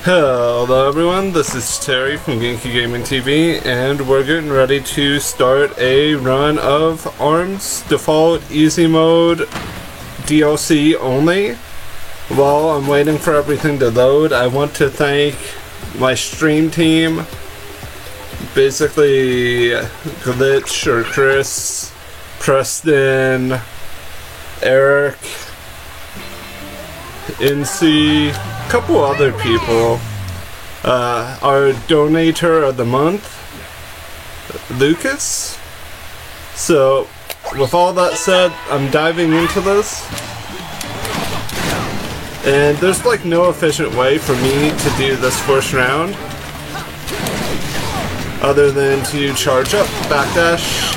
Hello everyone, this is Terry from Genki Gaming TV, and we're getting ready to start a run of ARMS Default Easy Mode DLC only. While I'm waiting for everything to load, I want to thank my stream team, basically Glitch or Chris, Preston, Eric, NC, a couple other people. Our donator of the month, Lucas. So, with all that said, I'm diving into this. And there's like no efficient way for me to do this first round other than to charge up, backdash,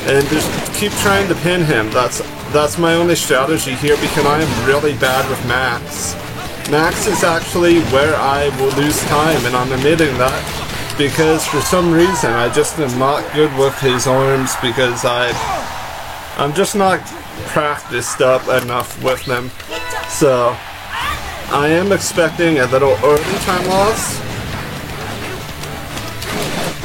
and just keep trying to pin him. That's my only strategy here because I am really bad with Max. Max is actually where I will lose time, and I'm admitting that because for some reason I just am not good with his arms because I'm just not practiced up enough with them. So I am expecting a little early time loss,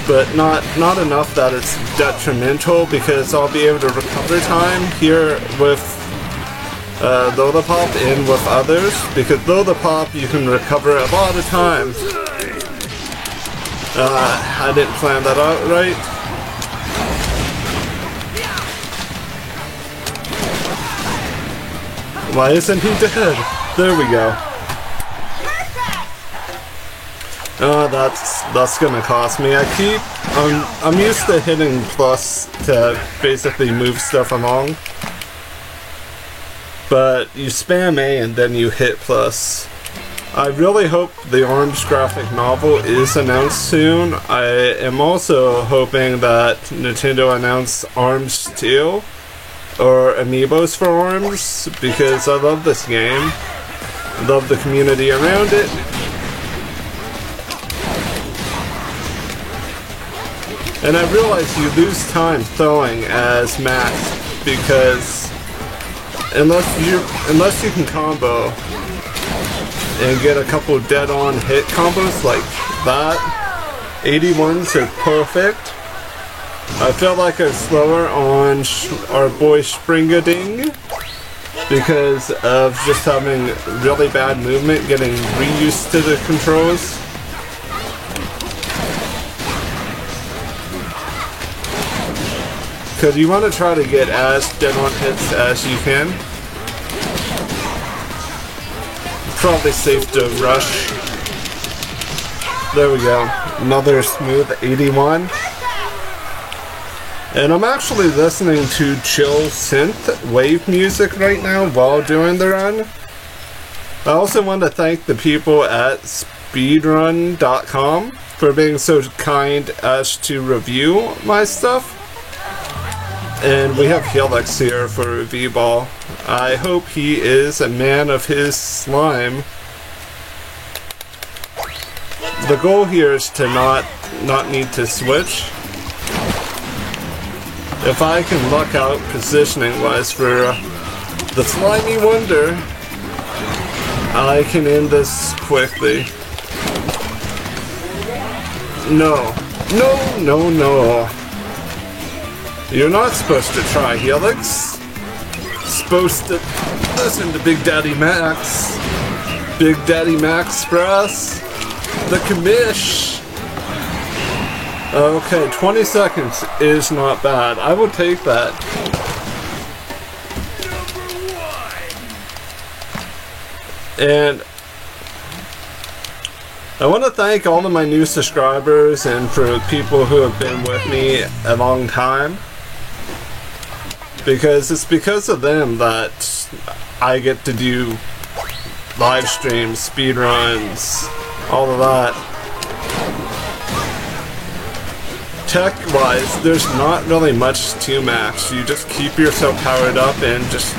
but not enough that it's detrimental because I'll be able to recover time here with Lollipop and with others, because Lollipop you can recover a lot of time. I didn't plan that out right. Why isn't he dead? There we go. Oh, that's gonna cost me. I'm used to hitting plus to basically move stuff along, but you spam A and then you hit plus. I really hope the ARMS graphic novel is announced soon. I am also hoping that Nintendo announce ARMS 2 or Amiibos for ARMS, because I love this game. I love the community around it. And I realize you lose time throwing as Max because unless you can combo and get a couple dead-on hit combos like that, 81s are perfect. I feel like I'm slower on our boy Springading because of just having really bad movement, getting reused to the controls. Because you want to try to get as dead-on hits as you can. Probably safe to rush. There we go. Another smooth 81. And I'm actually listening to chill synth wave music right now while doing the run. I also want to thank the people at speedrun.com for being so kind as to review my stuff. And we have Helix here for V-Ball. I hope he is a man of his slime. The goal here is to not need to switch. If I can luck out positioning-wise for the Slimy Wonder, I can end this quickly. No. No, no, no. You're not supposed to try, Helix. Supposed to listen to Big Daddy Max. Big Daddy Max Express. The commish. Okay, 20 seconds is not bad. I will take that. And I want to thank all of my new subscribers and for people who have been with me a long time. Because it's because of them that I get to do live streams, speed runs, all of that. Tech-wise, there's not really much to Max. You just keep yourself powered up and just...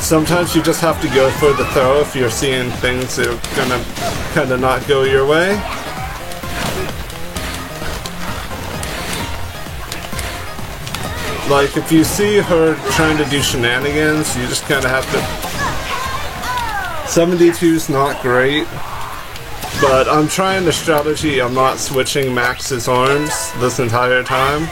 Sometimes you just have to go for the throw if you're seeing things that are gonna kinda not go your way. Like, if you see her trying to do shenanigans, you just kinda have to 72 is not great, but I'm trying the strategy. I'm not switching Max's arms this entire time.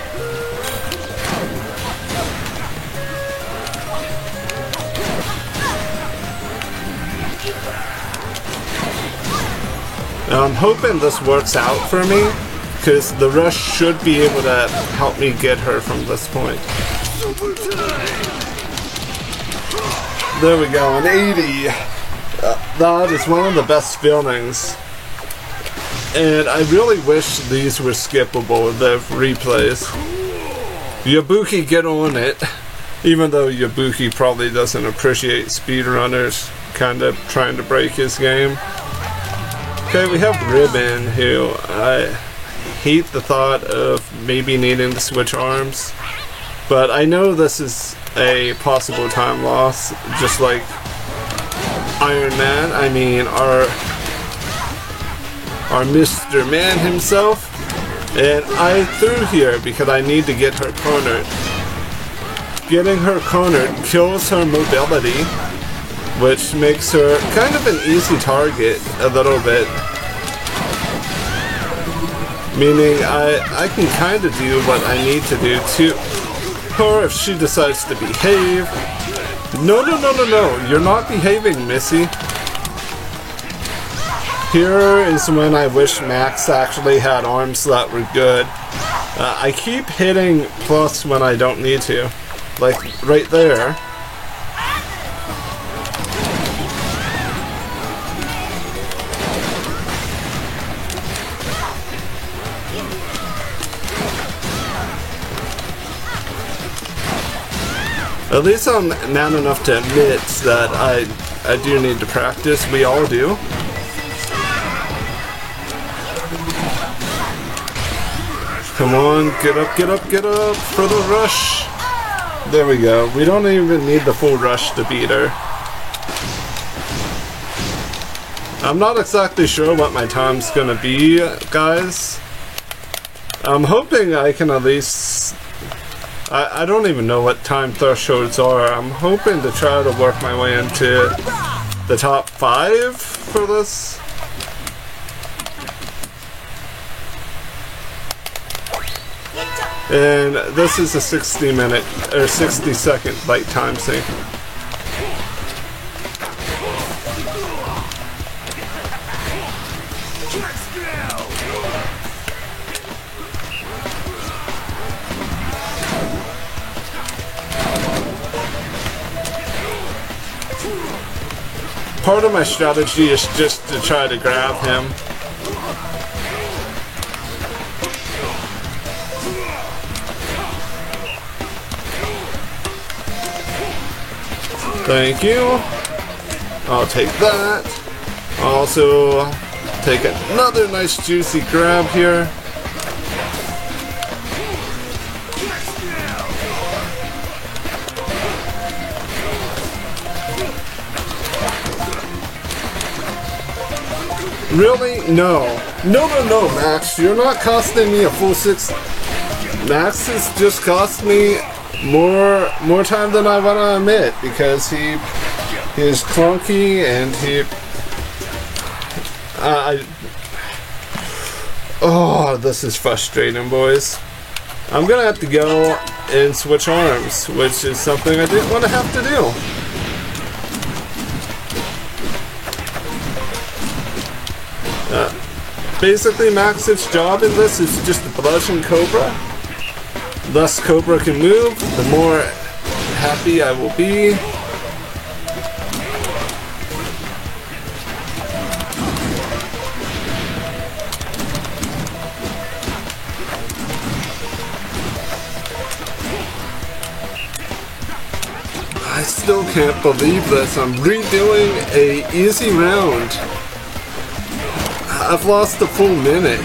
I'm hoping this works out for me, because the rush should be able to help me get her from this point. There we go, an 80. That is one of the best feelings. And I really wish these were skippable, the replays. Yabuki, get on it. Even though Yabuki probably doesn't appreciate speedrunners kind of trying to break his game. Okay, we have Ribbon, who I hate the thought of maybe needing to switch arms. But I know this is a possible time loss, just like Iron Man. I mean, our Mr. Man himself. And I threw here because I need to get her cornered. Getting her cornered kills her mobility, which makes her kind of an easy target a little bit. Meaning I can kind of do what I need to do to her if she decides to behave. No, no, no, no, no, you're not behaving, Missy. Here is when I wish Max actually had arms that were good. I keep hitting plus when I don't need to. Like right there. At least I'm man enough to admit that I do need to practice. We all do. Come on, get up, get up, get up for the rush. There we go. We don't even need the full rush to beat her. I'm not exactly sure what my time's gonna be, guys. I'm hoping I can at least... I don't even know what time thresholds are. I'm hoping to try to work my way into the top 5 for this. And this is a 60-minute or 60-second bite time sync. Part of my strategy is just to try to grab him. Thank you. I'll take that. Also, take another nice juicy grab here. Really? No. No, no, no, Max. You're not costing me a full 6. Max has just cost me more time than I want to admit, because he is clunky and he... oh, this is frustrating, boys. I'm gonna have to go and switch arms, which is something I didn't want to have to do. Basically, Max's job in this is just to bludgeon Cobra. Thus, Cobra can move. The more happy I will be. I still can't believe this. I'm redoing a easy round. I've lost a full minute.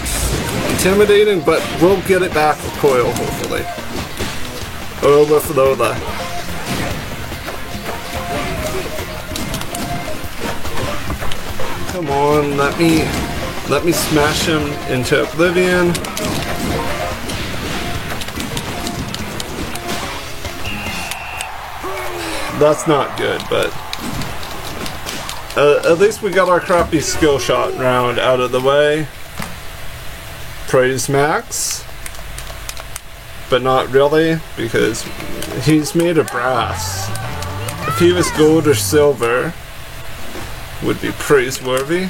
Intimidating, but we'll get it back with Coil, hopefully. Or with Lola. Come on, let me smash him into oblivion. That's not good, but At least we got our crappy skill shot round out of the way. Praise Max. But not really, because he's made of brass. If he was gold or silver, would be praiseworthy.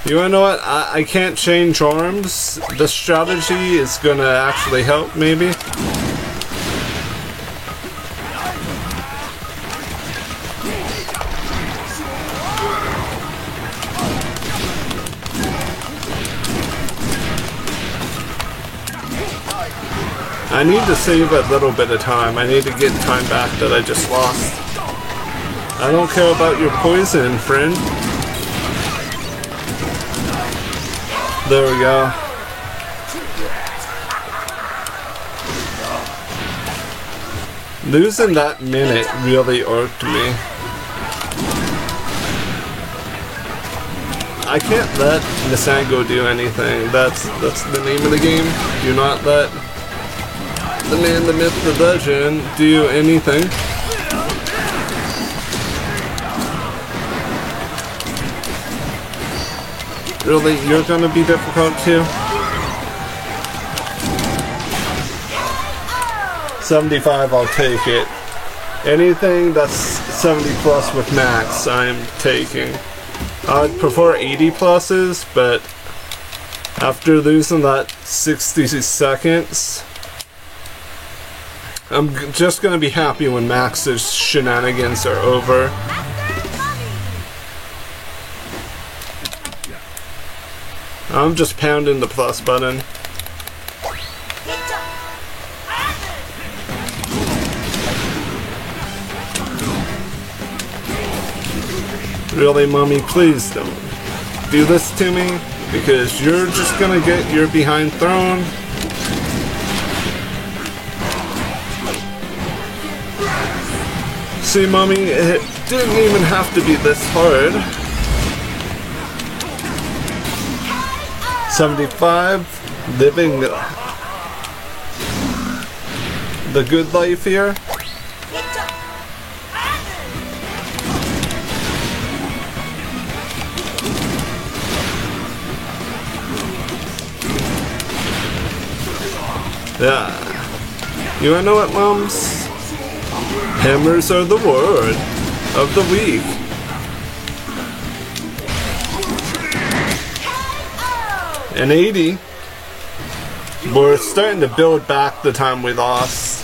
You wanna know what? I can't change arms. The strategy is gonna actually help, maybe. I need to save a little bit of time. I need to get time back that I just lost. I don't care about your poison, friend. There we go. Losing that minute really irked me. I can't let Misango do anything. That's the name of the game. Do not let the man, the myth, the legend do anything. Really, you're gonna be difficult too? 75, I'll take it. Anything that's 70 plus with max, I'm taking. I'd prefer 80 pluses, but after losing that 60 seconds, I'm just gonna be happy when Max's shenanigans are over. I'm just pounding the plus button. Really, mommy, please don't do this to me, because you're just gonna get your behind thrown. See, mommy, it didn't even have to be this hard. 75, living the good life here. Yeah. You wanna know what, moms? Hammers are the word of the week. And 80. We're starting to build back the time we lost,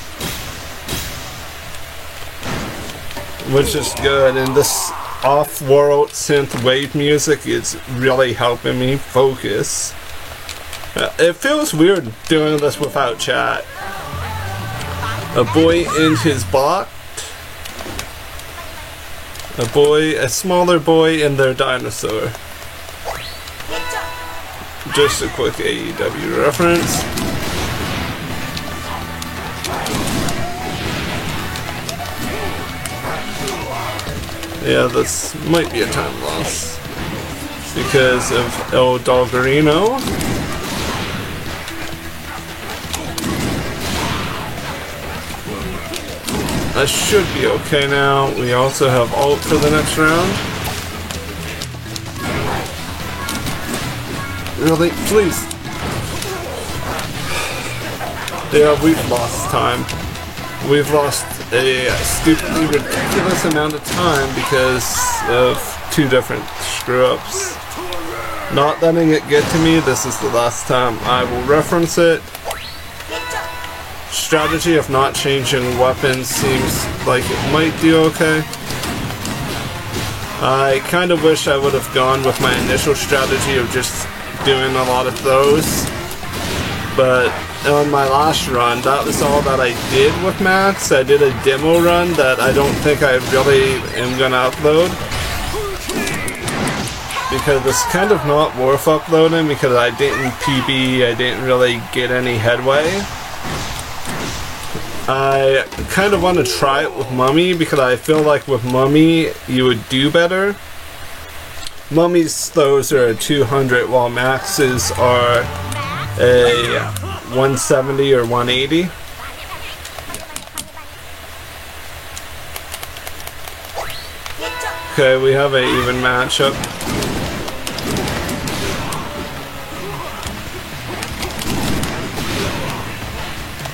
which is good. And this off-world synth wave music is really helping me focus. It feels weird doing this without chat. A boy in his bot. A smaller boy and their dinosaur. Just a quick AEW reference. Yeah, this might be a time loss because of El Doggerino. I should be okay now. We also have ult for the next round. Really? Please. Yeah, we've lost time. We've lost a stupidly ridiculous amount of time because of two different screw-ups. Not letting it get to me, this is the last time I will reference it. Strategy of not changing weapons seems like it might do okay. I kind of wish I would have gone with my initial strategy of just doing a lot of those, but on my last run, that was all that I did with Max. I did a demo run that I don't think I really am gonna upload, because it's kind of not worth uploading because I didn't PB, I didn't really get any headway. I kind of want to try it with Mummy because I feel like with Mummy you would do better. Mummy's throws are a 200 while Max's are a 170 or 180. Okay, we have an even matchup.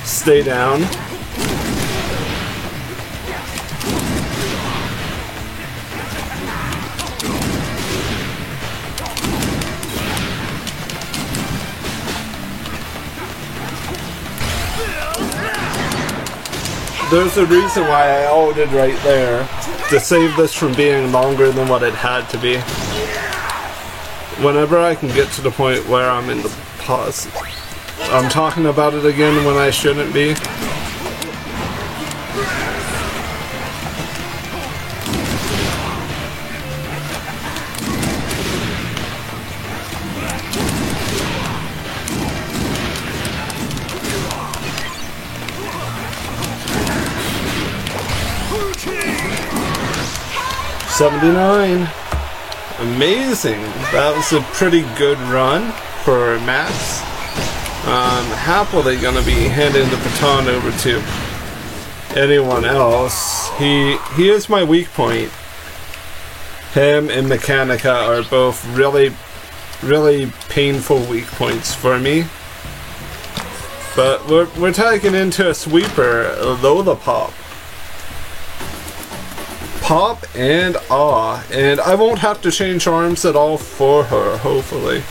Stay down. There's a reason why I ulted right there, to save this from being longer than what it had to be. Whenever I can get to the point where I'm in the pause, I'm talking about it again when I shouldn't be. $79. Amazing. That was a pretty good run for Max. Happily gonna be handing the baton over to anyone else. He is my weak point. Him and Mechanica are both really painful weak points for me. But we're tagging into a sweeper, Lollipop. Pop and Ah, and I won't have to change arms at all for her, hopefully.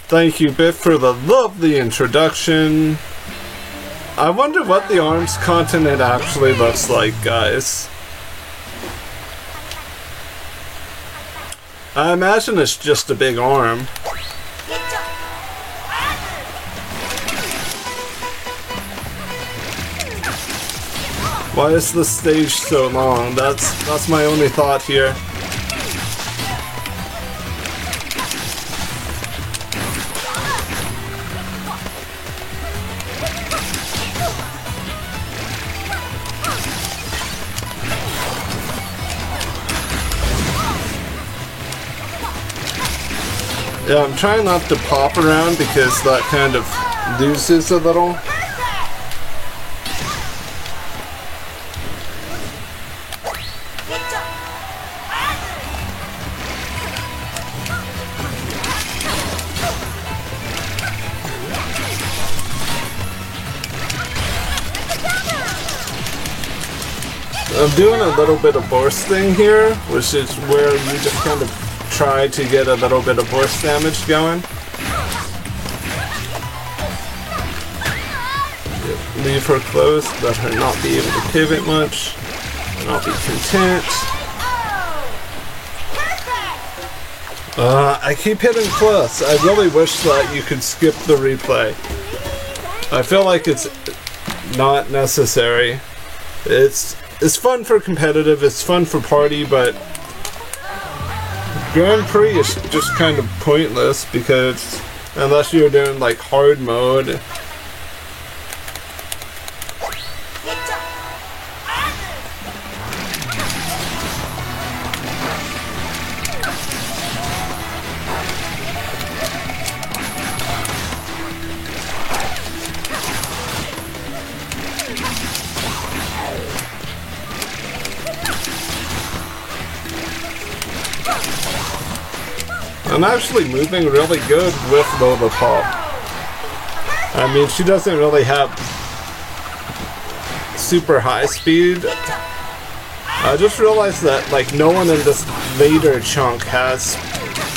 Thank you, Biff, for the lovely introduction. I wonder what the arms continent actually looks like, guys. I imagine it's just a big arm. Why is the stage so long? That's my only thought here. Yeah, I'm trying not to pop around because that kind of loses a little. I'm doing a little bit of bursting here, which is where you just kind of try to get a little bit of burst damage going. Leave her close, let her not be able to pivot much, and I'll be content. I keep hitting plus. I really wish that you could skip the replay. I feel like it's not necessary. It's fun for competitive, it's fun for party, but Grand Prix is just kind of pointless because unless you're doing like hard mode. I'm actually moving really good with Lollipop. I mean, she doesn't really have super high speed. I just realized that like no one in this later chunk has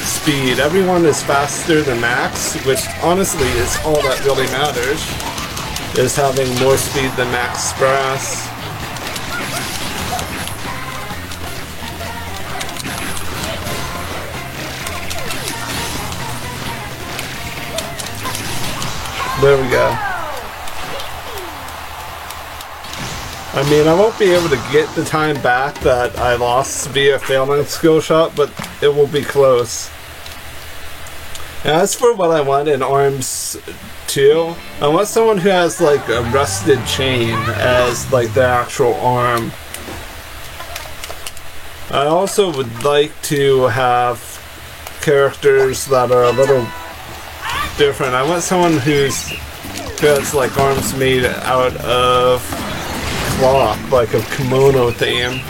speed. Everyone is faster than Max, which honestly is all that really matters, is having more speed than Max Express. There we go. I mean, I won't be able to get the time back that I lost via failing skill shot, but it will be close. As for what I want in arms 2, I want someone who has like a rusted chain as like the actual arm. I also would like to have characters that are a little different. I want someone who has like arms made out of cloth, like a kimono theme.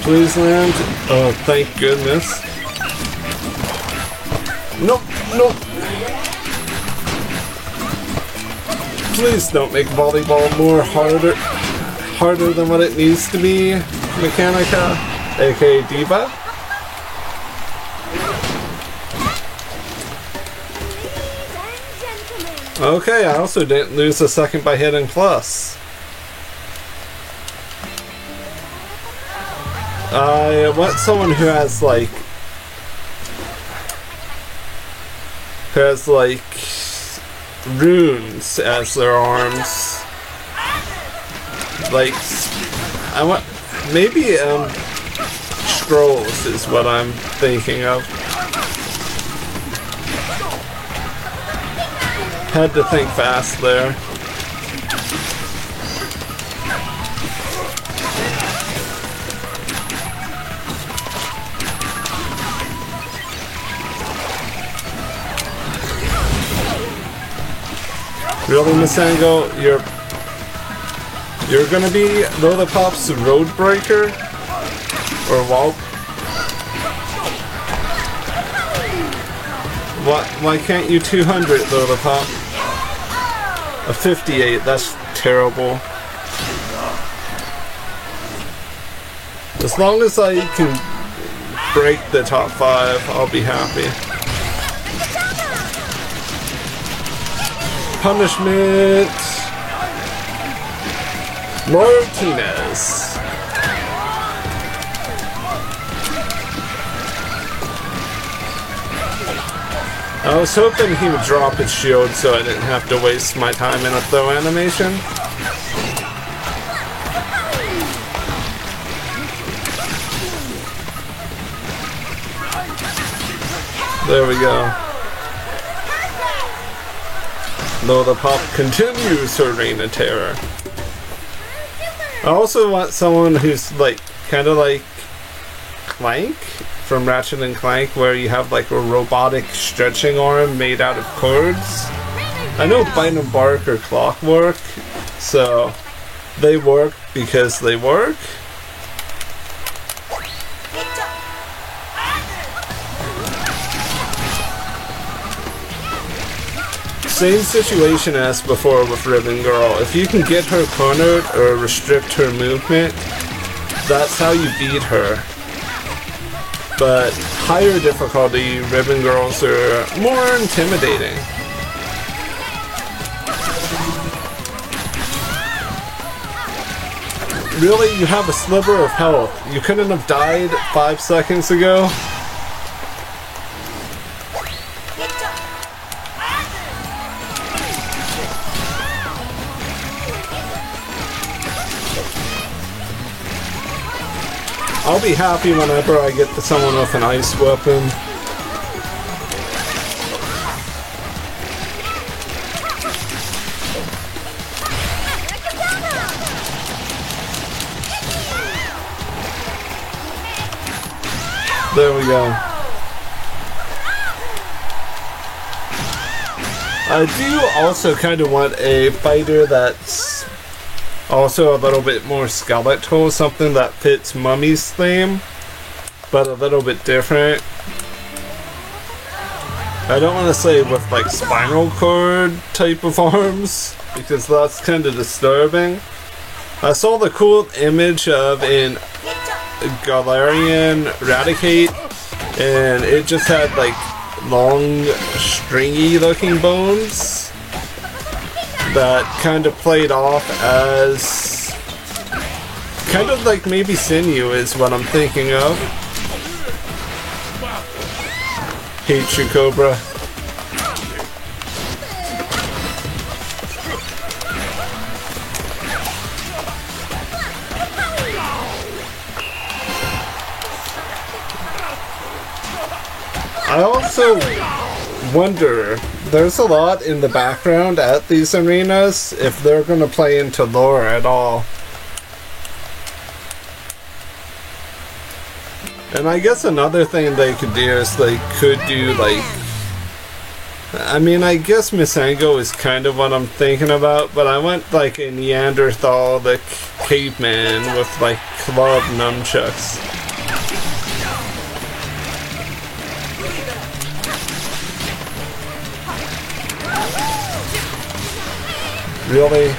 Please land. Oh, thank goodness. Nope, nope. Please don't make volleyball more harder than what it needs to be, Mechanica, aka Diva. Okay, I also didn't lose a second by hitting plus. I want someone who has like runes as their arms. Like, I want maybe scrolls is what I'm thinking of. Had to think fast there. Really, Masango, you're gonna be Lillipop's Roadbreaker? Or Wall? Why can't you 200, Lillipop? A 58, that's terrible. As long as I can break the top 5, I'll be happy. Punishment. Martinez. I was hoping he would drop his shield so I didn't have to waste my time in a throw animation. There we go. Lillipop continues her reign of terror. I also want someone who's like, kind of like Clank from Ratchet and Clank, where you have like a robotic stretching arm made out of cords. I know Bite and Bark or Clockwork, so they work because they work. Same situation as before with Ribbon Girl. If you can get her cornered or restrict her movement, that's how you beat her. But higher difficulty Ribbon Girls are more intimidating. Really, you have a sliver of health. You couldn't have died 5 seconds ago? I'll be happy whenever I get to someone with an ice weapon. There we go. I do also kind of want a fighter that's also a little bit more skeletal, something that fits Mummy's theme, but a little bit different. I don't want to say with like spinal cord type of arms, because that's kind of disturbing. I saw the cool image of an Galarian Raticate, and it just had like long, stringy looking bones that kind of played off as kind of like maybe Sinew is what I'm thinking of. Hate you, Cobra. I also wonder, there's a lot in the background at these arenas if they're going to play into lore at all. And I guess another thing they could do is they could do like, I mean, I guess Missango is kind of what I'm thinking about, but I went like a Neanderthal, the caveman with like club nunchucks. Really?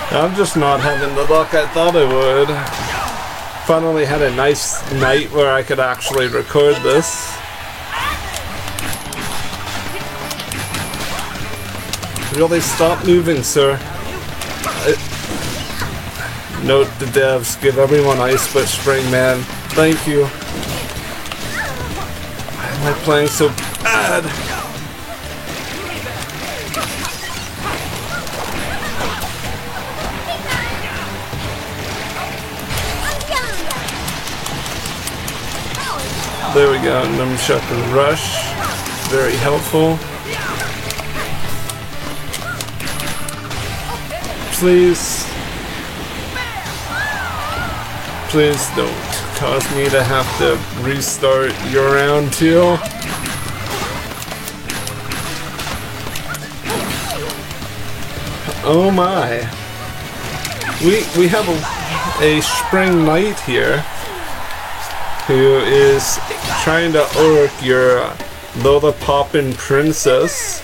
I'm just not having the luck I thought I would. Finally had a nice night where I could actually record this. Really, stop moving, sir. Note the devs, give everyone ice but Springman. Thank you. Why am I playing so bad? There we go, Nunchuck and Rush. Very helpful. Please. Please don't cause me to have to restart your round too. Oh my. We have a Spring Knight here who is trying to orc your Lola Poppin' princess.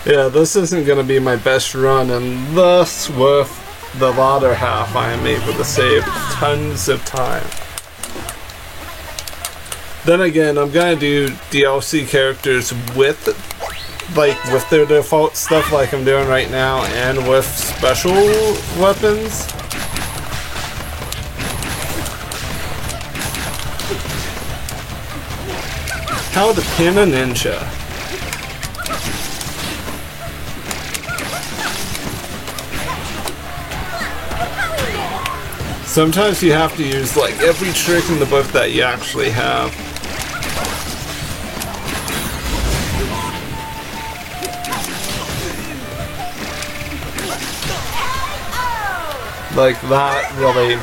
Yeah, this isn't gonna be my best run, and thus with the latter half I am able to save tons of time. Then again, I'm gonna do DLC characters with their default stuff like I'm doing right now, and with special weapons. How to pin a ninja. Sometimes you have to use like every trick in the book that you actually have. Like that really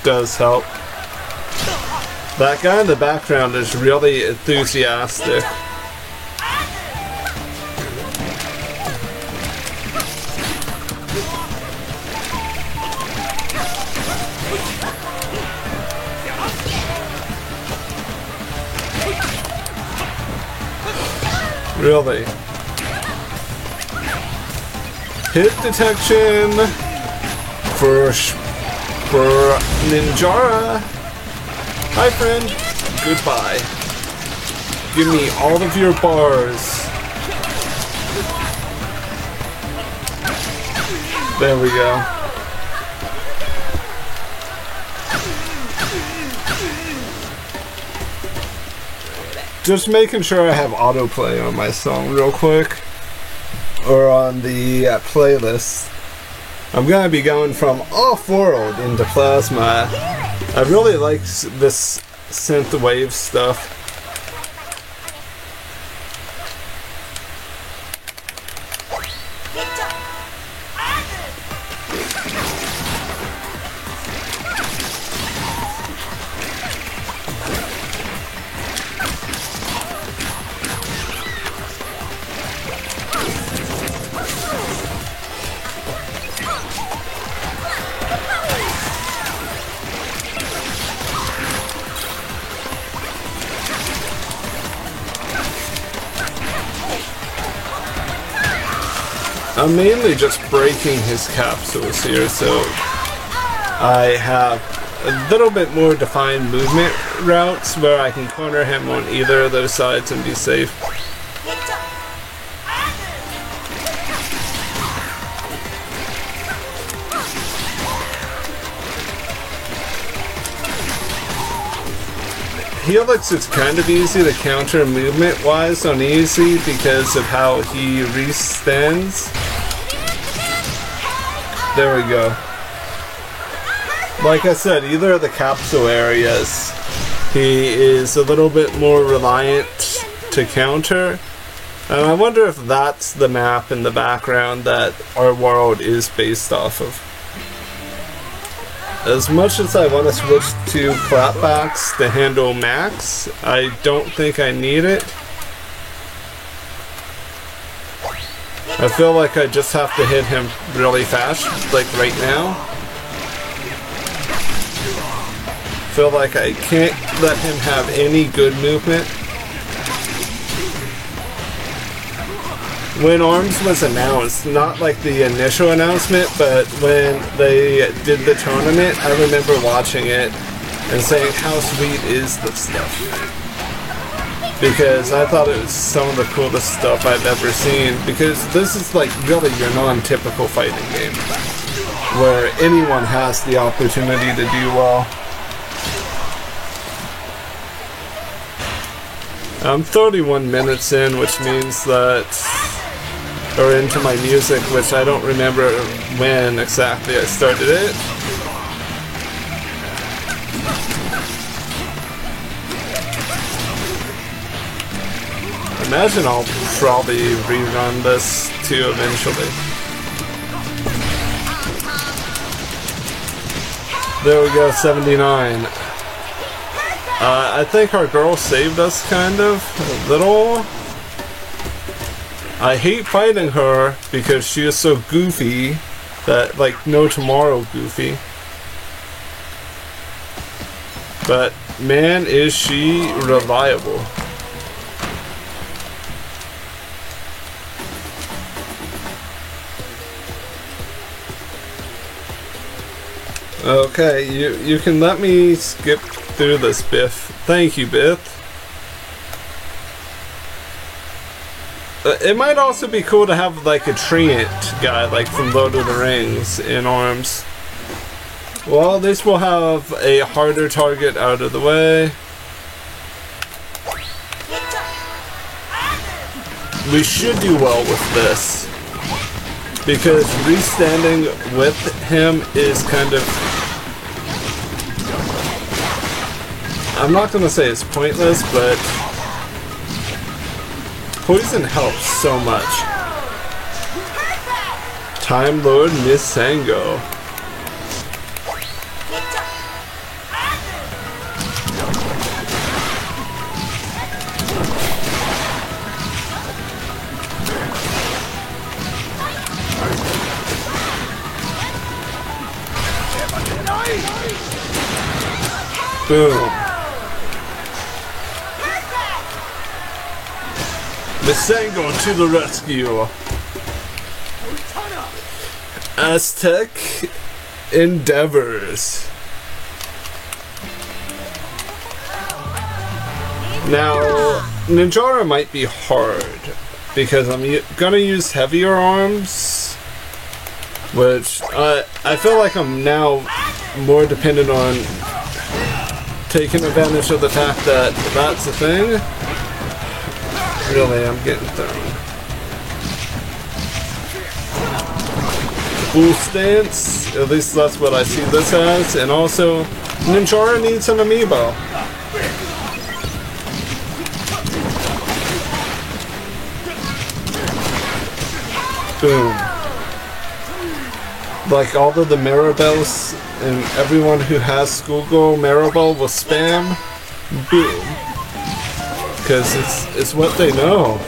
does help. That guy in the background is really enthusiastic. Really. Hit detection for Ninjara. Hi friend, goodbye. Give me all of your bars. There we go. Just making sure I have autoplay on my song real quick. Or on the playlist. I'm gonna be going from off-world into Plasma. I really like this synthwave stuff. I'm mainly just breaking his capsules here, so I have a little bit more defined movement routes where I can corner him on either of those sides and be safe. Helix is kind of easy to counter movement-wise on easy because of how he re-stands. There we go. Like I said, either of the capsule areas, he is a little bit more reliant to counter. And I wonder if that's the map in the background that our world is based off of. As much as I want to switch to clapbacks to handle Max, I don't think I need it. I feel like I just have to hit him really fast, like right now. I feel like I can't let him have any good movement. When ARMS was announced, not like the initial announcement, but when they did the tournament, I remember watching it and saying, how sweet is this stuff? Because I thought it was some of the coolest stuff I've ever seen, because this is like really your non-typical fighting game, where anyone has the opportunity to do well. I'm 31 minutes in, which means that... or into my music, which I don't remember when exactly I started it. Imagine I'll probably rerun this too eventually. There we go, 79. I think our girl saved us kind of, a little. I hate fighting her because she is so goofy, that like no tomorrow goofy. But man, is she reliable. Okay, you can let me skip through this, Biff. Thank you, Biff. It might also be cool to have like a treant guy like from Lord of the Rings in ARMS. Well, at least we'll have a harder target out of the way. We should do well with this, because restanding with him is kind of... I'm not going to say it's pointless, but... poison helps so much. Time Lord Missango. Boom. Missango to the rescue. Aztec endeavors. Now, Ninjara might be hard because I'm gonna use heavier arms, which I feel like I'm now more dependent on taking advantage of the fact that that's a thing. Really, I'm getting thrown. Full stance, at least that's what I see this as, and also Ninjara needs an amiibo. Boom. Like all of the Maribels and everyone who has Schoolgirl Maribel will spam. Boom. Because it's what they know.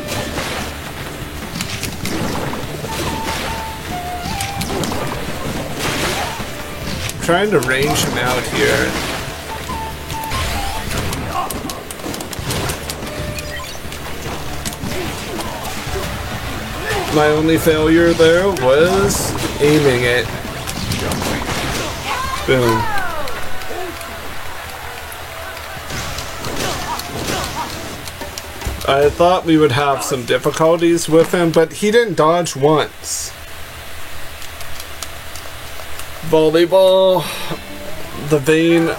I'm trying to range him out here. My only failure there was aiming it. Boom. I thought we would have some difficulties with him, but he didn't dodge once. Volleyball. The vein.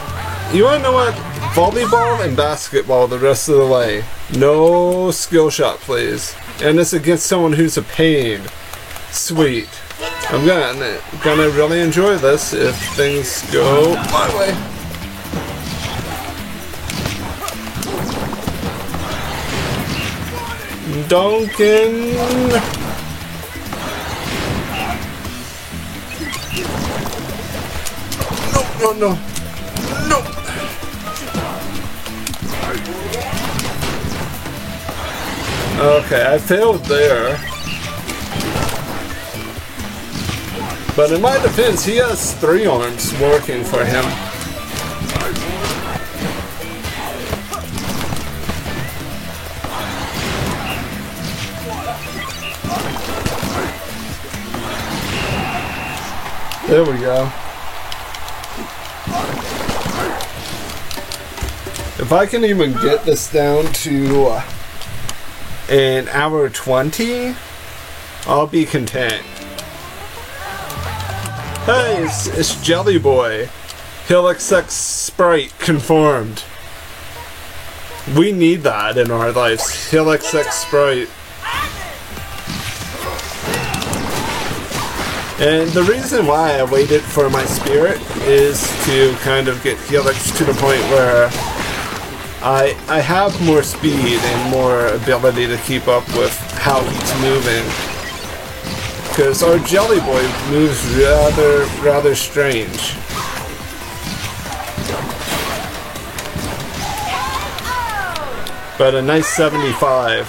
You wanna know what? volleyball and basketball the rest of the way. No skill shot, please. And it's against someone who's a pain. Sweet. I'm gonna really enjoy this if things go my way. Duncan. No, no, no. Okay, I failed there. But in my defense, he has 3 arms working for him. There we go. If I can even get this down to an hour 20, I'll be content. Hey, it's Jelly Boy. Helix X Sprite confirmed. We need that in our lives. Helix X Sprite. And the reason why I waited for my spirit is to kind of get Helix to the point where I have more speed and more ability to keep up with how he's moving. Because our Jelly Boy moves rather strange. But a nice 75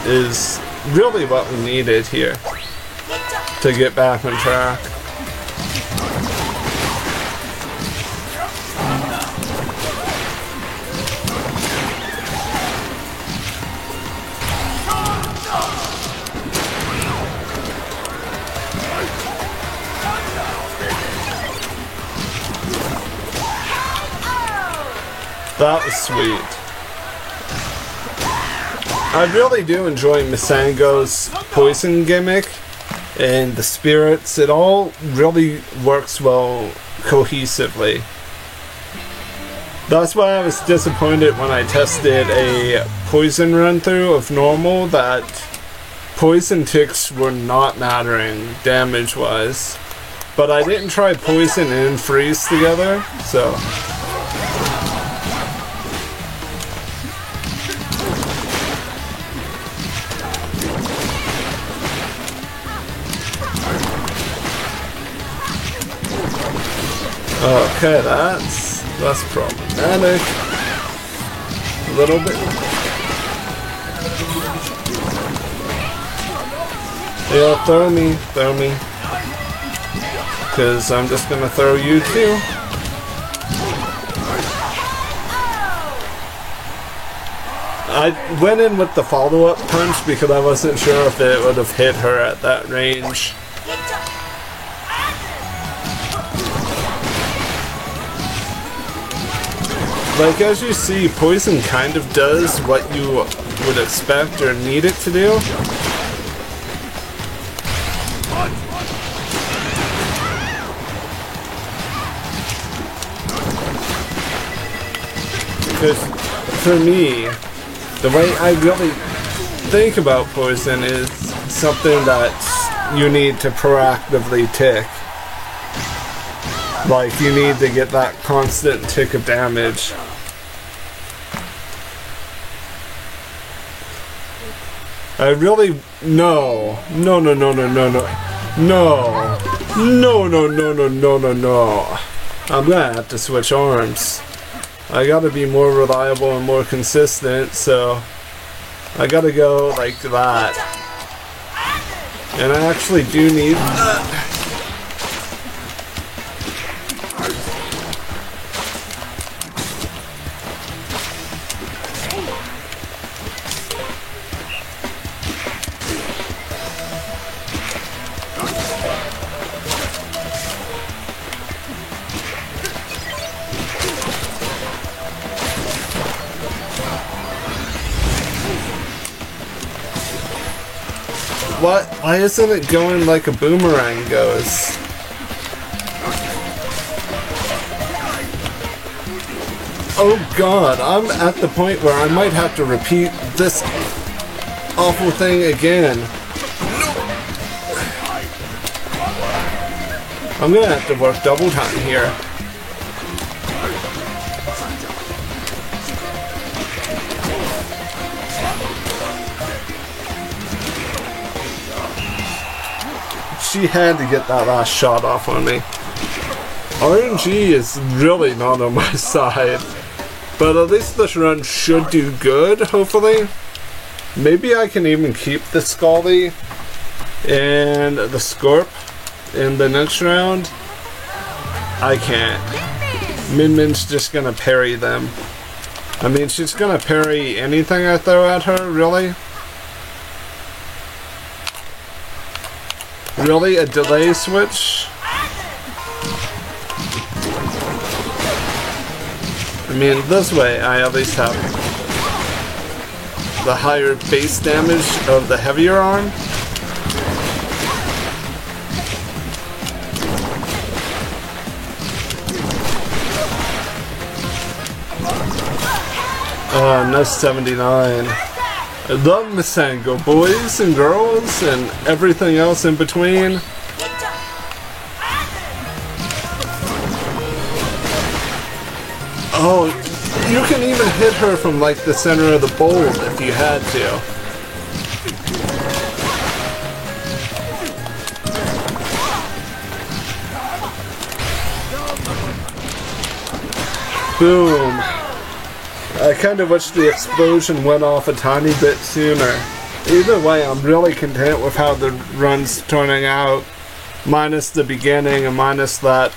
is really what we needed here to get back on track. That was sweet. I really do enjoy Misango's poison gimmick and the spirits. It all really works well cohesively. That's why I was disappointed when I tested a poison run through of normal that poison ticks were not mattering damage wise. But I didn't try poison and freeze together, so. Okay, that's problematic. A little bit. Yeah, throw me. Because I'm just gonna throw you too. I went in with the follow-up punch because I wasn't sure if it would have hit her at that range. Like, as you see, poison kind of does what you would expect or need it to do. Because, for me, the way I really think about poison is something that you need to proactively tick. Like, you need to get that constant tick of damage. I really... No. I'm gonna have to switch arms. I gotta be more reliable and more consistent, so I gotta go like that. And I actually do need that. What? Why isn't it going like a boomerang goes? Oh god, I'm at the point where I might have to repeat this awful thing again. I'm gonna have to work double time here. She had to get that last shot off on me. RNG is really not on my side, but at least this run should do good, hopefully. Maybe I can even keep the Scully and the Scorp in the next round. I can't. Min Min's just gonna parry them. I mean, she's gonna parry anything I throw at her, really? Really? A delay switch? I mean, this way I at least have the higher base damage of the heavier arm. No 79. I love Masengo, boys and girls and everything else in between. Oh, you can even hit her from like the center of the bowl if you had to. Boom. I kind of wish the explosion went off a tiny bit sooner. Either way, I'm really content with how the run's turning out. Minus the beginning and minus that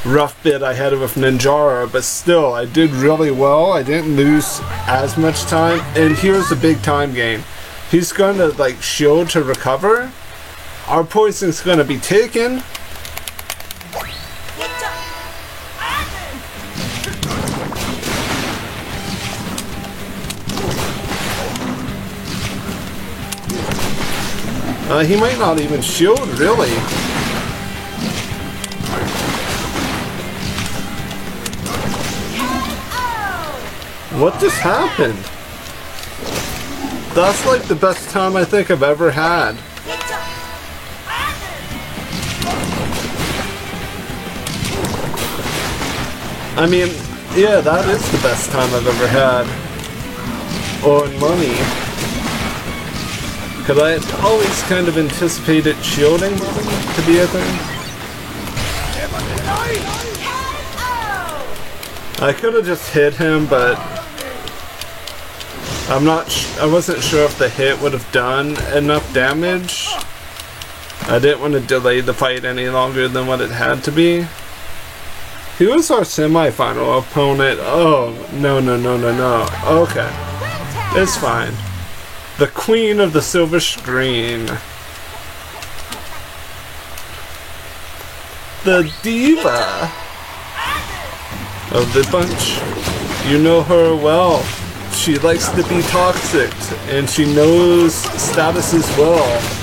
rough bit I had with Ninjara, but still, I did really well. I didn't lose as much time, and here's the big time gain. He's going to like shield to recover. Our poison's going to be taken. He might not even shield, really. What just happened? That's like the best time I think I've ever had. I mean, yeah, that is the best time I've ever had. On money. Because I always kind of anticipated shielding to be a thing. I could have just hit him, but I wasn't sure if the hit would have done enough damage. I didn't want to delay the fight any longer than what it had to be. He was our semi-final opponent. Oh, no. Okay. It's fine. The Queen of the Silver Screen. The diva of the bunch. You know her well. She likes to be toxic, and she knows status as well.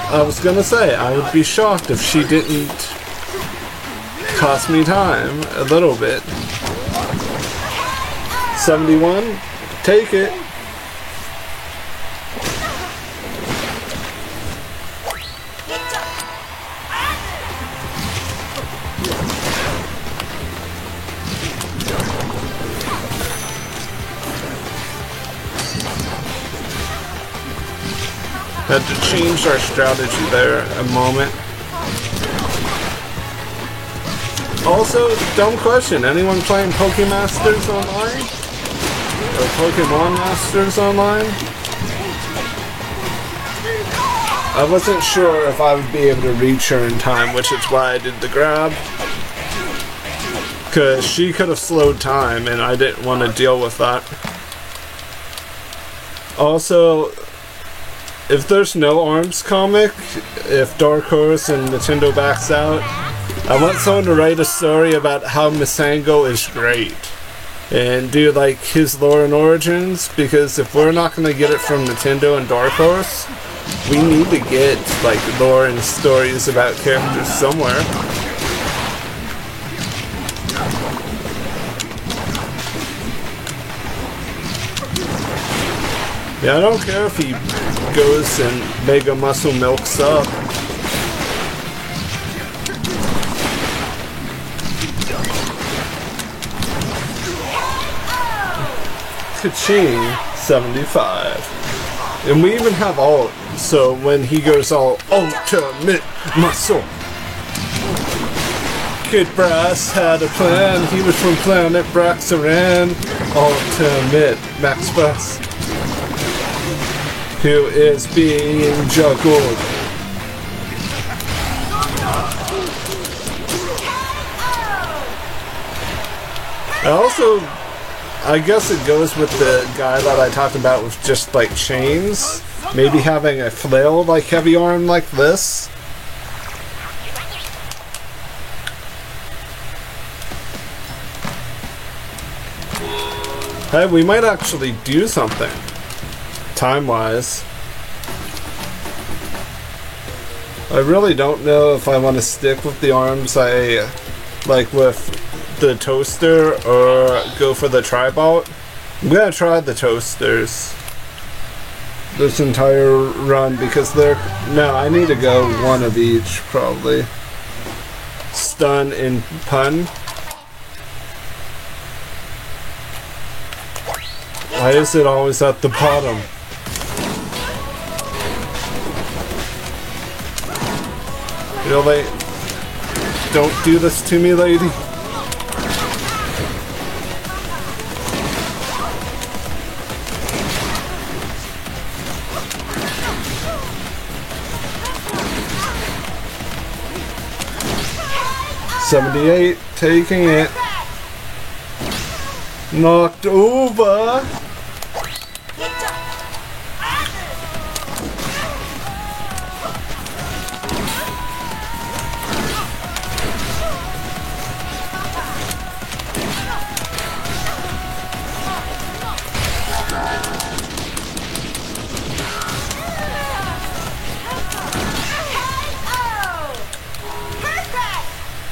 I was gonna say, I would be shocked if she didn't cost me time a little bit. 71, take it. Had to change our strategy there a moment. Also, dumb question, anyone playing Pokemasters online? Or Pokemon Masters online? I wasn't sure if I would be able to reach her in time, which is why I did the grab. Because she could have slowed time, and I didn't want to deal with that. Also, if there's no ARMS comic, if Dark Horse and Nintendo backs out, I want someone to write a story about how Masengo is great. and do like his lore and origins, because if we're not going to get it from Nintendo and Dark Horse, we need to get like lore and stories about characters somewhere. Yeah, I don't care if he goes and Mega Muscle Milks up. Ka-ching, 75. And we even have ult, so when he goes all ultimate muscle. Kid Brass had a plan, he was from planet Braxaran. Ultimate Max Brass, who is being juggled. I guess it goes with the guy that I talked about with just like chains. Maybe having a flail like heavy arm like this. Hey, we might actually do something. Time-wise. I really don't know if I want to stick with the arms I like with the toaster or go for the tribalt. I'm gonna try the toasters this entire run because they're... No, I need to go one of each probably. Stun and pun. Why is it always at the bottom? Really? Don't do this to me, lady. $78, taking it. Knocked over.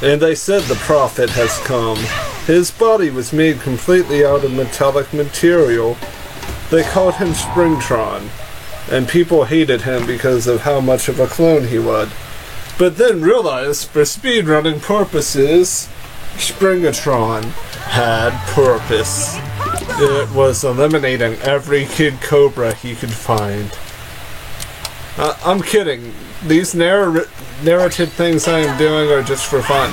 And they said the prophet has come. His body was made completely out of metallic material. They called him Springtron, and people hated him because of how much of a clone he was. But then realized, for speedrunning purposes, Springatron had purpose. It was eliminating every Kid Cobra he could find. I'm kidding. These narrative things I am doing are just for fun.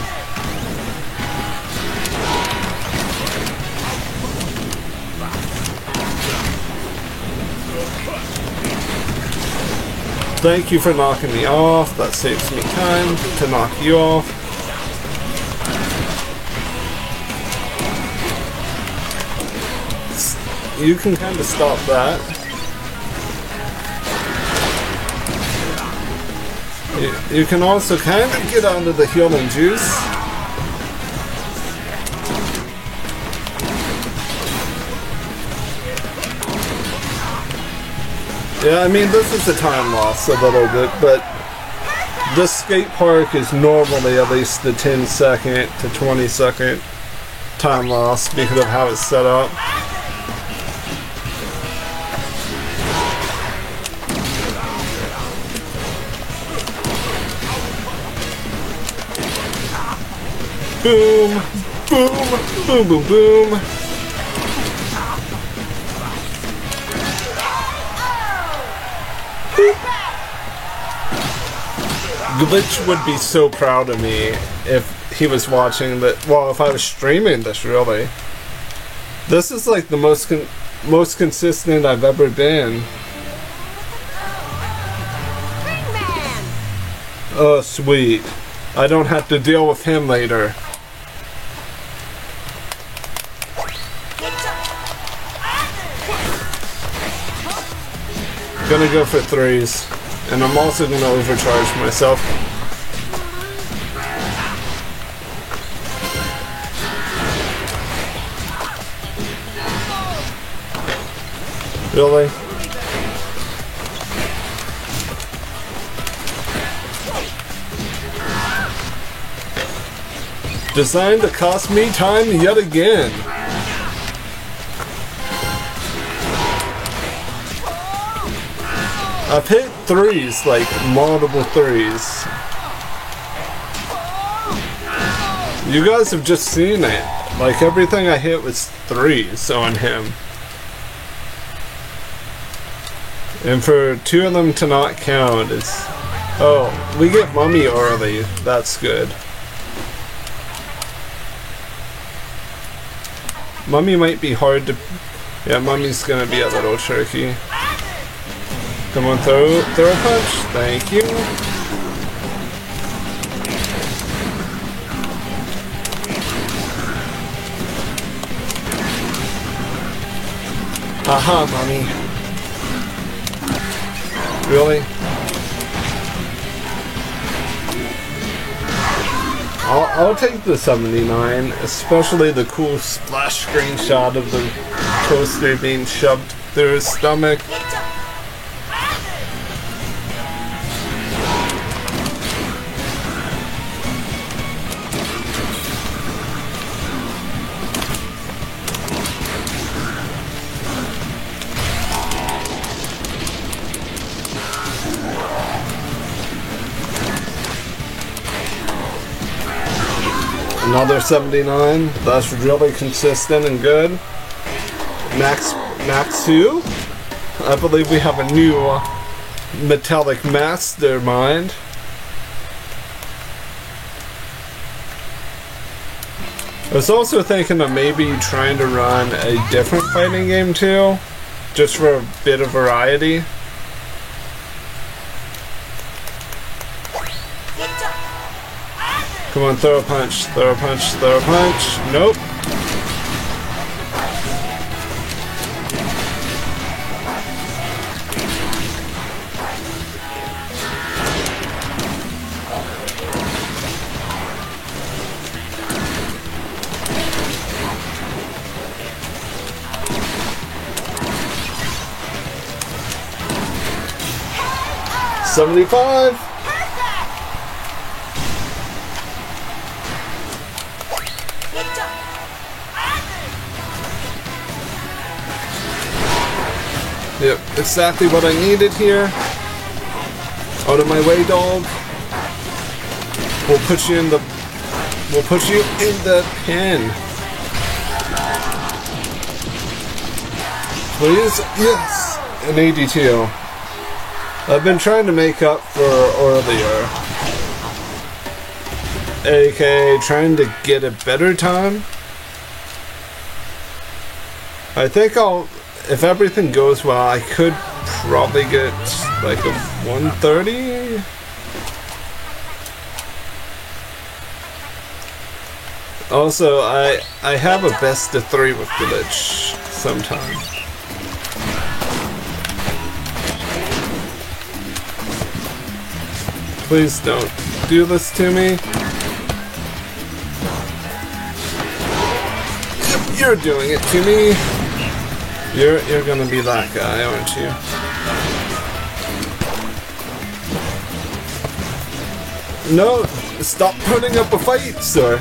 Thank you for knocking me off. That saves me time to knock you off. You can kind of stop that. You can also kind of get onto the healing juice. Yeah, I mean, this is a time loss a little bit, but this skate park is normally at least the 10-second to 20-second time loss because of how it's set up. Boom, boom, boom, boom, boom. Glitch would be so proud of me if he was watching that. Well, if I was streaming this, really. This is like the most consistent I've ever been. Oh, sweet. I don't have to deal with him later. Gonna go for threes, and I'm also gonna overcharge myself. Really? Designed to cost me time yet again. I've hit threes, like multiple threes. You guys have just seen it. Like everything I hit was threes on him. And for two of them to not count is... Oh, we get Mummy early. That's good. Mummy might be hard to... Yeah, Mummy's gonna be a little tricky. Come on, throw a punch. Thank you. Aha, Mummy. Really? I'll take the 79, especially the cool splash screen shot of the toaster being shoved through his stomach. Another 79. That's really consistent and good. Max 2. I believe we have a new metallic mastermind. I was also thinking of maybe trying to run a different fighting game too, just for a bit of variety. Come on, throw a punch, throw a punch, throw a punch. Nope. $75. Yep, exactly what I needed here. Out of my way, dog. We'll put you in the pin. Please? Yes! An 82. I've been trying to make up for earlier. aka trying to get a better time. I think if everything goes well, I could probably get like a 130. Also, I have a best of 3 with glitch sometime. Please don't do this to me. You're doing it to me. You're gonna be that guy, aren't you? No, stop putting up a fight, sir.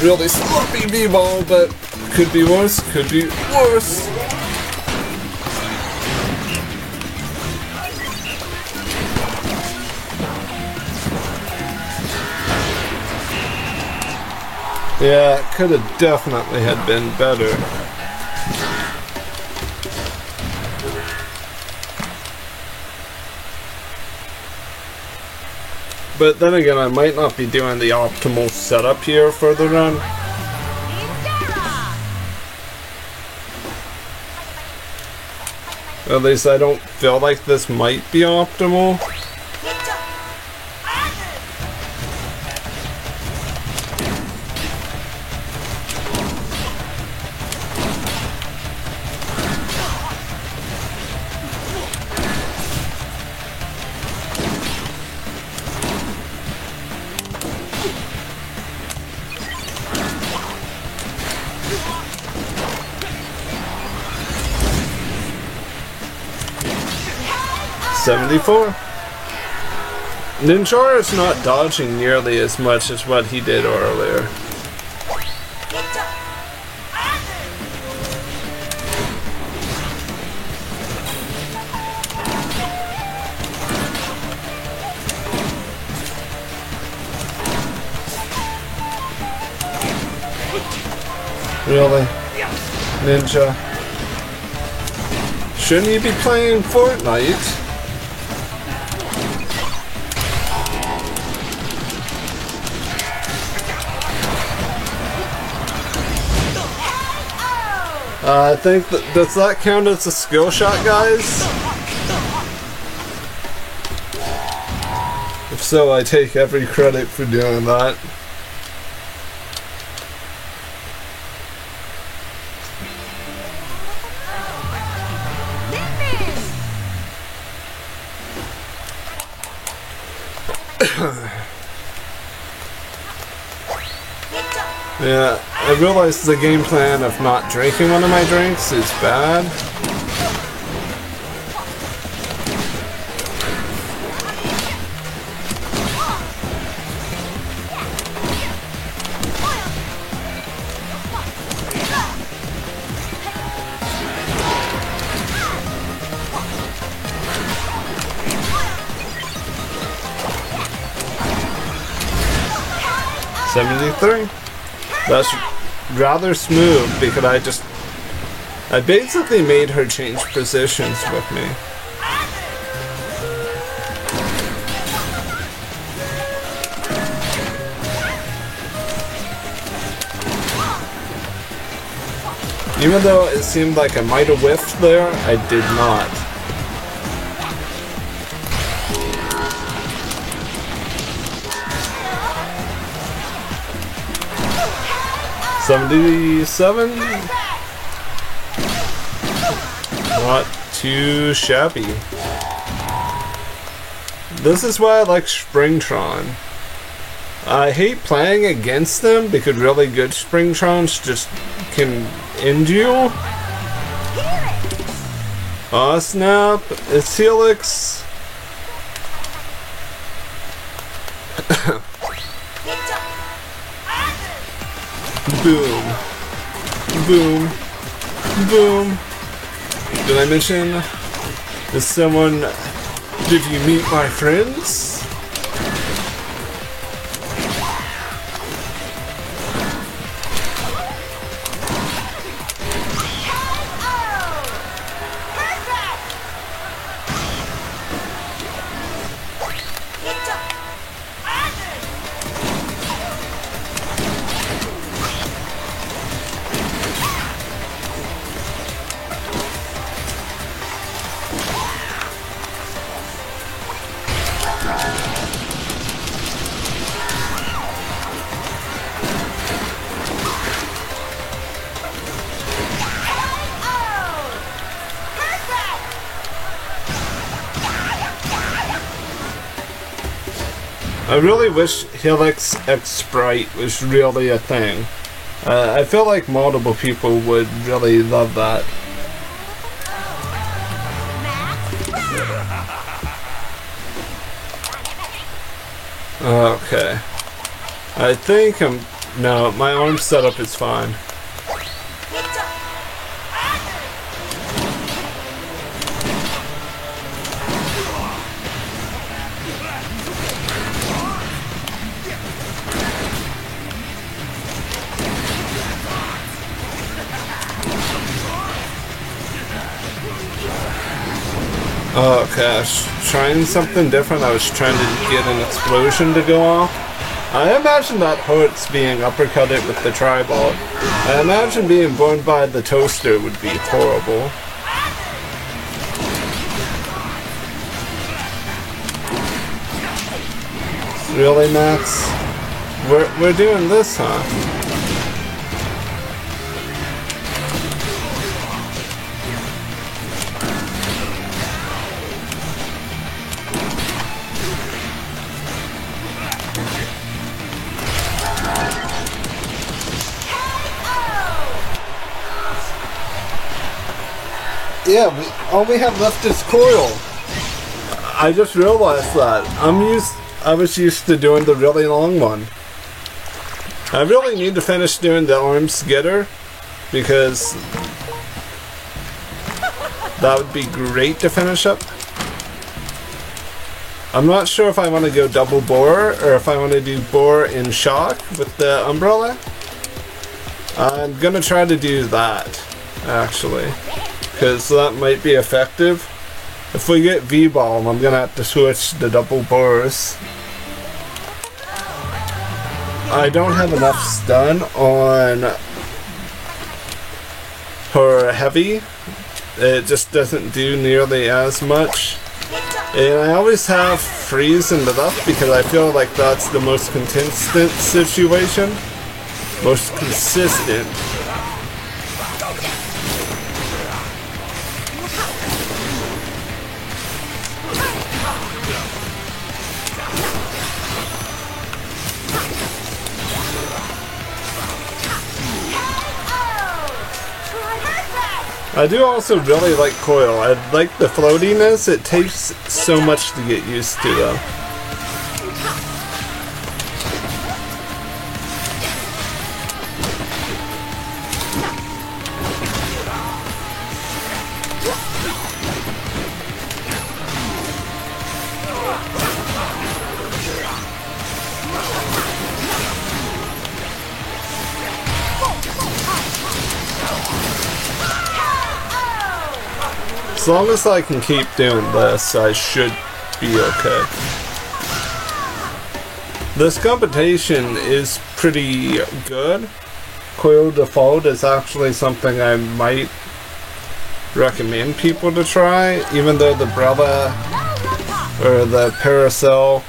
Really sloppy b-ball, but could be worse, could be worse. Yeah, it could have definitely had been better. But then again, I might not be doing the optimal setup here for the run. At least I don't feel like this might be optimal. 74. Ninjara is not dodging nearly as much as what he did earlier. Really? Ninja? Shouldn't you be playing Fortnite? I think does that count as a skill shot, guys? If so, I take every credit for doing that. Yeah, I realize the game plan of not drinking one of my drinks is bad. $73. That's rather smooth because I basically made her change positions with me. Even though it seemed like I might have whiffed there, I did not. $77. Not too shabby. This is why I like Springtron. I hate playing against them because really good Springtrons just can end you. Aw, snap. It's Helix. Boom. Boom. Boom. Did I mention? Is someone... Did you meet my friends? I really wish Helix X Sprite was really a thing. I feel like multiple people would really love that. Okay. I think no, my arm setup is fine. Okay, I was trying something different. I was trying to get an explosion to go off. I imagine that hurts being uppercutted with the tribal. I imagine being burned by the toaster would be horrible. Really, Max? We're doing this, huh? Yeah, all we have left is Coil. I just realized that I was used to doing the really long one. I really need to finish doing the arm skitter because that would be great to finish up. I'm not sure if I want to go double bore or if I want to do bore in shock with the umbrella. I'm gonna try to do that actually, because that might be effective. If we get V-Bomb, I'm gonna have to switch to double bores. I don't have enough stun on her heavy. It just doesn't do nearly as much. And I always have freeze and debuff because I feel like that's the most consistent situation. Most consistent. I do also really like Coil. I like the floatiness. It takes so much to get used to though. As long as I can keep doing this, I should be okay. This competition is pretty good. Coil Default is actually something I might recommend people to try, even though the Brella or the Paracel,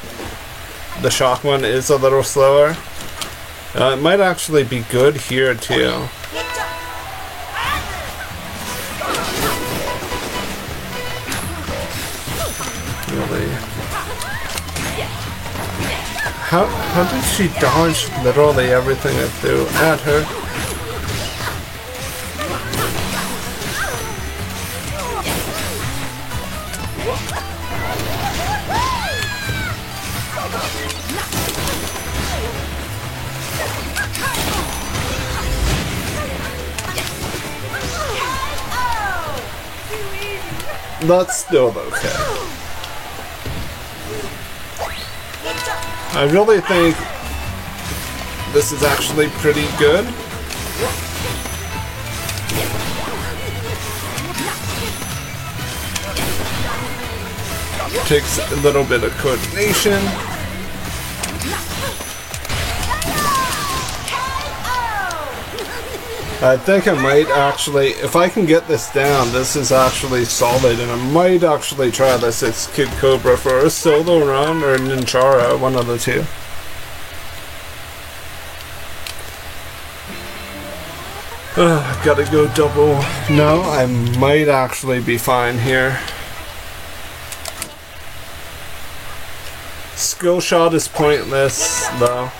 the shock one, is a little slower. It might actually be good here too. How did she dodge literally everything I threw at her? That's still okay. I really think this is actually pretty good. Takes a little bit of coordination. I think I might actually, if I can get this down, this is actually solid, and I might actually try this as Kid Cobra for a solo run or Ninjara, one of the two. Gotta go double. No, I might actually be fine here. Skill shot is pointless, though.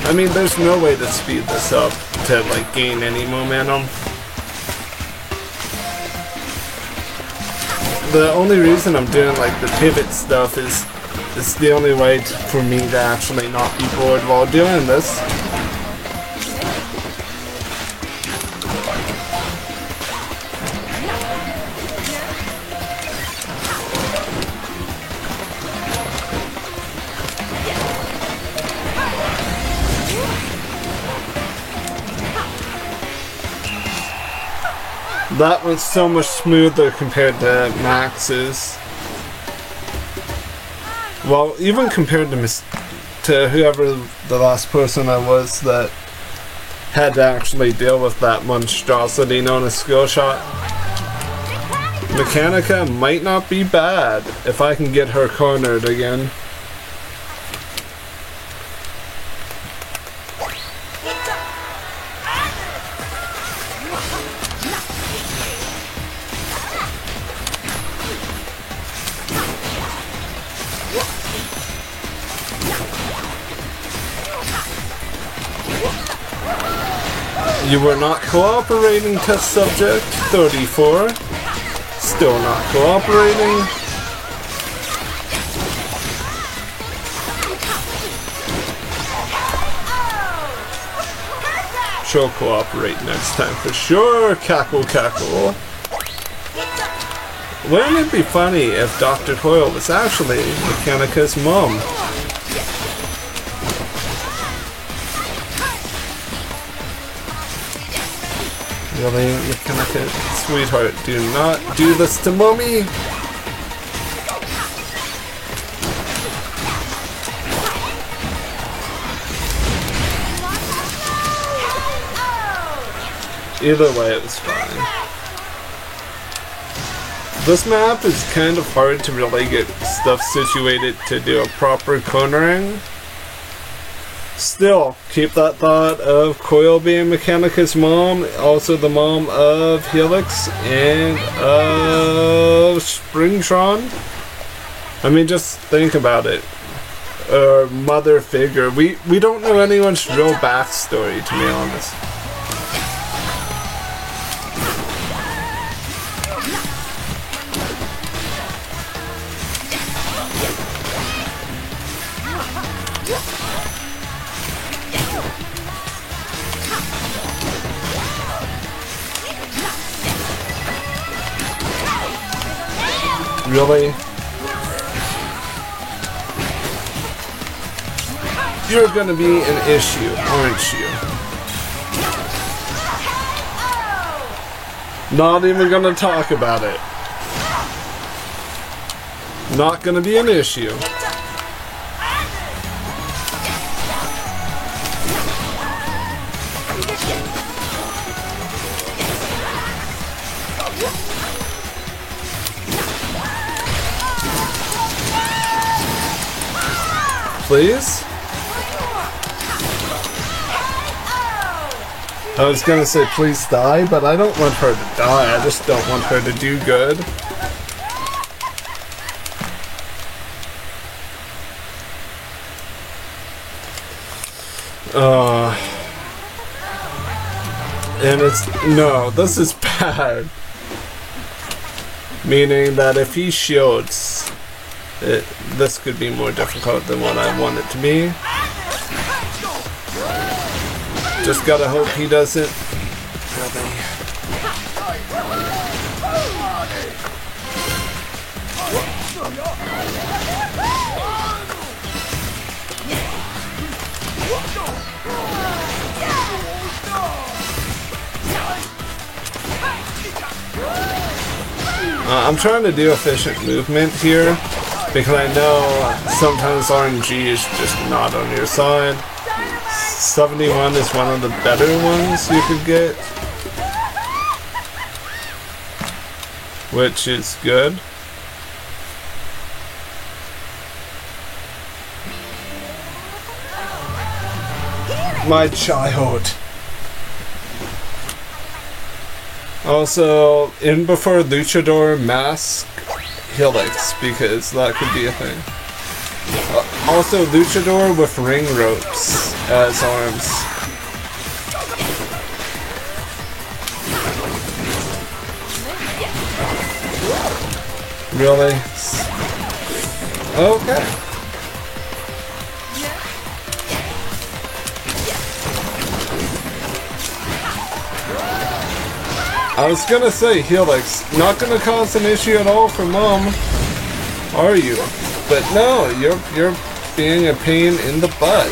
I mean, there's no way to speed this up to like gain any momentum. The only reason I'm doing like the pivot stuff is it's the only way for me to actually not be bored while doing this. That one's so much smoother compared to Max's. Well, even compared to whoever the last person I was that had to actually deal with that monstrosity known as Skill Shot. Mechanica might not be bad if I can get her cornered again. You were not cooperating, test subject 34. Still not cooperating. She'll cooperate next time for sure. Cackle, cackle. Wouldn't it be funny if Dr. Toil was actually Mechanica's mom? Really, Mechanica, sweetheart, do not do this to mommy! Either way, it was fine. This map is kind of hard to really get stuff situated to do a proper cornering. Still, keep that thought of Coil being Mechanica's mom, also the mom of Helix and of Springtron. I mean, just think about it. Mother figure. We don't know anyone's real backstory, to be honest. Really? You're gonna be an issue, aren't you? Not even gonna talk about it. Not gonna be an issue. Please? I was gonna say please die, but I don't want her to die, I just don't want her to do good. And it's, no, this is bad. Meaning that if he shields, this could be more difficult than what I want it to be. Just gotta hope he doesn't. I'm trying to do efficient movement here, because I know sometimes RNG is just not on your side. 71 is one of the better ones you could get, which is good. My child. Also, in before Luchador mask Helix, because that could be a thing. Also, Luchador with ring ropes as arms. Really? Okay. I was gonna say, Helix, not gonna cause an issue at all for Mom, are you? But no, you're being a pain in the butt.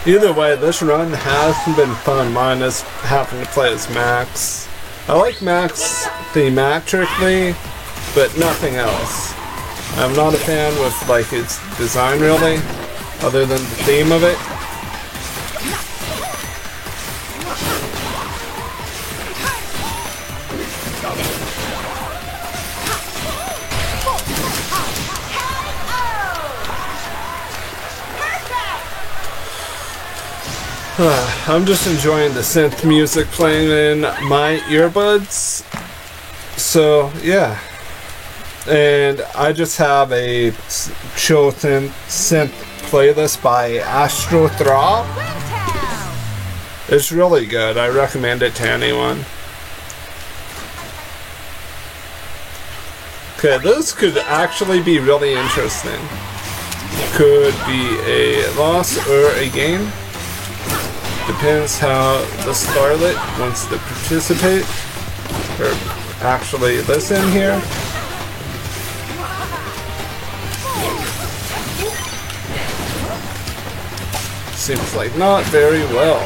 Either way, this run has been fun, minus having to play as Max. I like Max thematically, but nothing else. I'm not a fan with like its design really, other than the theme of it. I'm just enjoying the synth music playing in my earbuds. So yeah, and I just have a chosen synth playlist by Astro Throb. It's really good. I recommend it to anyone. Okay, this could actually be really interesting. Could be a loss or a gain. Depends how the Starlet wants to participate or actually listen here. Seems like not very well.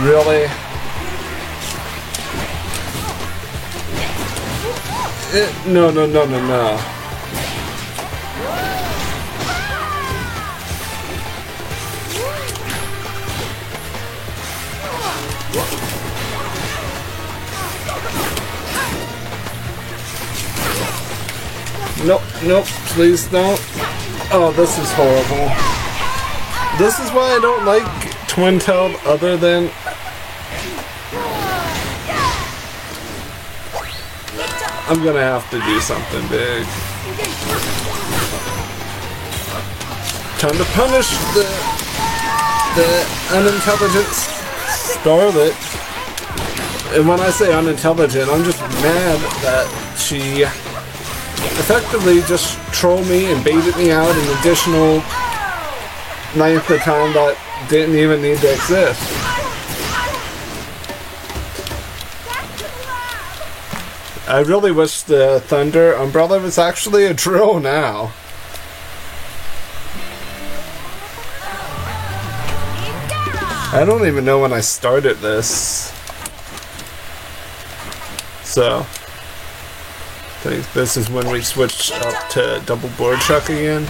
Really? No. Nope, please don't. Oh, this is horrible. This is why I don't like Twin-tailed other than... I'm gonna have to do something big. Time to punish the unintelligent Starlet. And when I say unintelligent, I'm just mad that she effectively just trolled me and baited me out an additional 9th of time that didn't even need to exist. I really wish the Thunder Umbrella was actually a drill now. I don't even know when I started this. So, I think this is when we switched up to double board chuck again.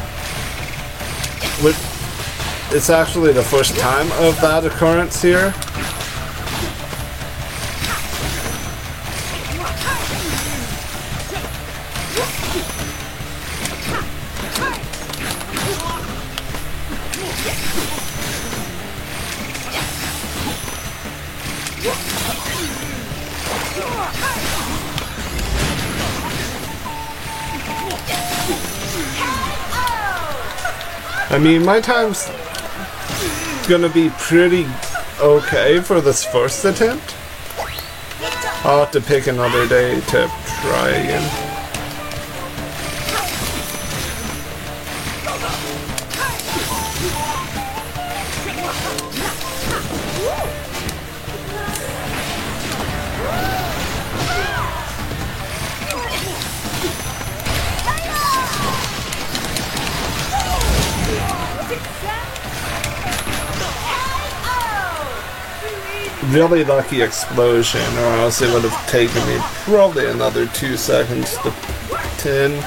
It's actually the first time of that occurrence here. I mean, my time's gonna be pretty okay for this first attempt. I'll have to pick another day to try again. Really lucky explosion, or else it would have taken me probably another 2 seconds to 10.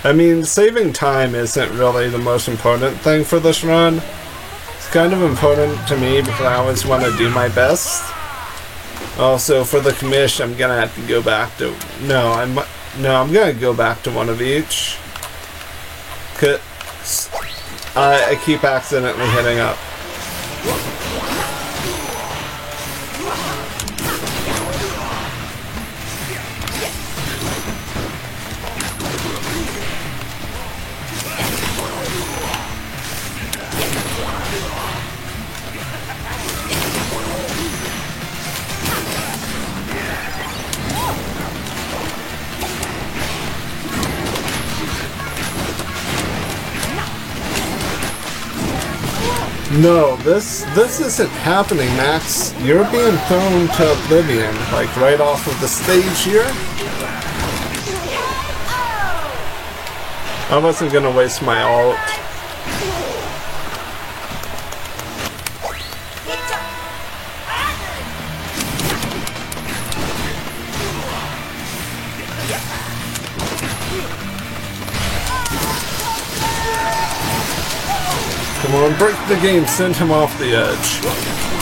I mean, saving time isn't really the most important thing for this run. It's kind of important to me because I always want to do my best. Also, for the commish, I'm gonna have to go back to... I'm gonna go back to one of each. 'Cause I keep accidentally hitting up. No, this isn't happening, Max. You're being thrown to oblivion, like right off of the stage here. I wasn't gonna waste my ult. Come on, break the game, send him off the edge.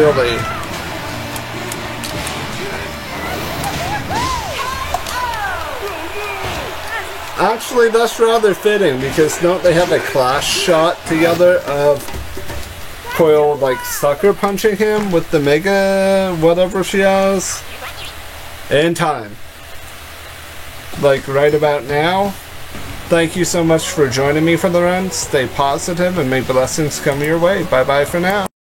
early. Actually, that's rather fitting because don't they have a clash shot together of Coil like sucker punching him with the mega whatever she has in time. Like right about now. Thank you so much for joining me for the run. Stay positive and may blessings come your way. Bye bye for now.